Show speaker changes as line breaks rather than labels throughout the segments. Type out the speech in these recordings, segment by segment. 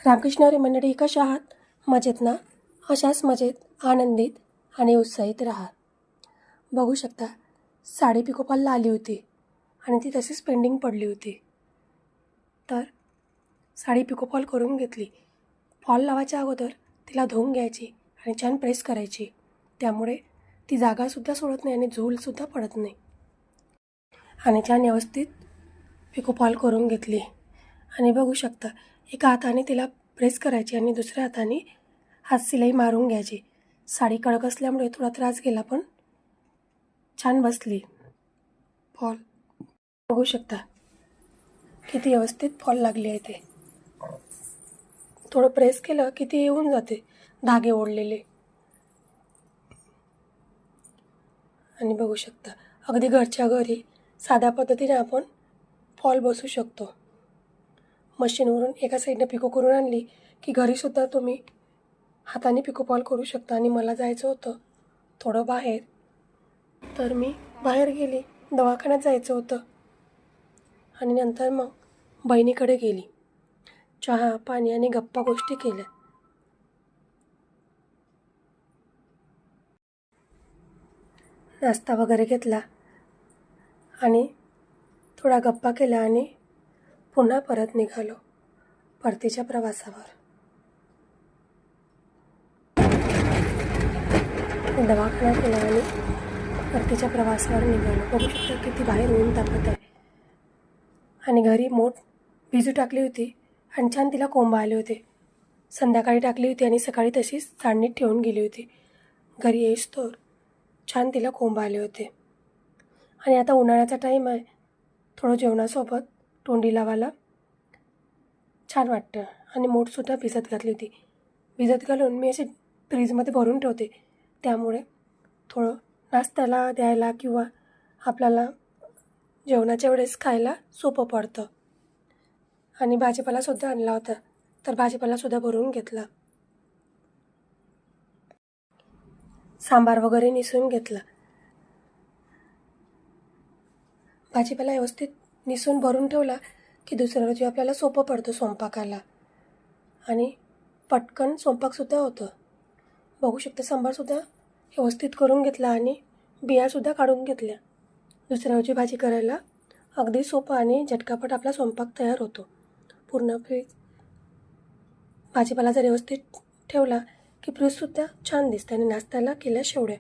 रामकृष्णारी मंडळी, कशा आहात? मजेत ना? अशाच मजेत, आनंदित आणि उत्साहित राहा. बघू शकता, साडी पिकोफॉलला आली होती आणि ती तशीच पेंडिंग पडली होती. तर साडी पिकोफॉल करून घेतली. फॉल लावायच्या अगोदर तिला धुवून घ्यायची आणि छान प्रेस करायची. त्यामुळे ती जागासुद्धा सोडत नाही आणि झूलसुद्धा पडत नाही. आणि छान व्यवस्थित पिकोफॉल करून घेतली. आणि बघू शकता, एका हाताने तिला प्रेस करायची आणि दुसऱ्या हाताने हात शिलाई मारून घ्यायची. साडी कडक असल्यामुळे थोडा त्रास गेला, पण छान बसली फॉल. बघू शकता किती व्यवस्थित फॉल लागली आहे ते. थोडं प्रेस केलं की ती येऊन जाते धागे ओढलेले. आणि बघू शकता, अगदी घरच्या घरी साध्या पद्धतीने आपण फॉल बसू शकतो. मशीनवरून एका साईडनं पिको करून आणली की घरीसुद्धा तुम्ही हाताने पिकोफॉल करू शकता. आणि मला जायचं होतं थोडं बाहेर, तर मी बाहेर गेली. दवाखान्यात जायचं होतं आणि नंतर मग बहिणीकडे गेली. चहा पाणी आणि गप्पा गोष्टी केल्या. नाश्ता वगैरे घेतला आणि थोडा गप्पा केल्या आणि पुन्हा परत निघालो परतीच्या प्रवासावर. दवाखाना केला आणि परतीच्या प्रवासावर निघालो. बघू शकता किती बाहेर ऊन तापत आहे. आणि घरी मोठ भिजू टाकली होती आणि छान तिला कोंब आले होते. संध्याकाळी टाकली होती आणि सकाळी तशीच चाळणीत ठेवून गेली होती. घरी येईस्तोवर छान तिला कोंब आले होते. आणि आता उन्हाळ्याचा टाईम आहे, थोडं जेवणासोबत तोंडी लावायला छान वाटतं. आणि मोठसुद्धा भिजत घातली होती. भिजत घालून मी अशी फ्रीजमध्ये भरून ठेवते, त्यामुळे थोडं नाश्त्याला द्यायला किंवा आपल्याला जेवणाच्या वेळेस खायला सोपं पडतं. आणि भाजीपालासुद्धा आणला होता, तर भाजीपालासुद्धा भरून घेतला. सांबार वगैरे निसून घेतला. भाजीपाला व्यवस्थित निसून भरून ठेवला की दुसऱ्या रोजी आपल्याला सोपं पडतं स्वयंपाकाला आणि पटकन स्वयंपाकसुद्धा होतं. बघू शकता, सांबारसुद्धा व्यवस्थित करून घेतला आणि बियासुद्धा काढून घेतल्या. दुसऱ्या रोजी भाजी करायला अगदी सोपं आणि झटकापट आपला स्वयंपाक तयार होतो. पूर्ण फ्रीज भाजीपाला जर व्यवस्थित ठेवला की फ्रीजसुद्धा छान दिसतं. आणि नाश्त्याला केल्या शेवड्या.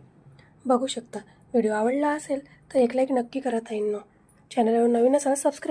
बघू शकता. व्हिडिओ आवडला असेल तर एक लाईक नक्की करा ताईंनो. चॅनलवर नवीन असाल सबस्क्राईब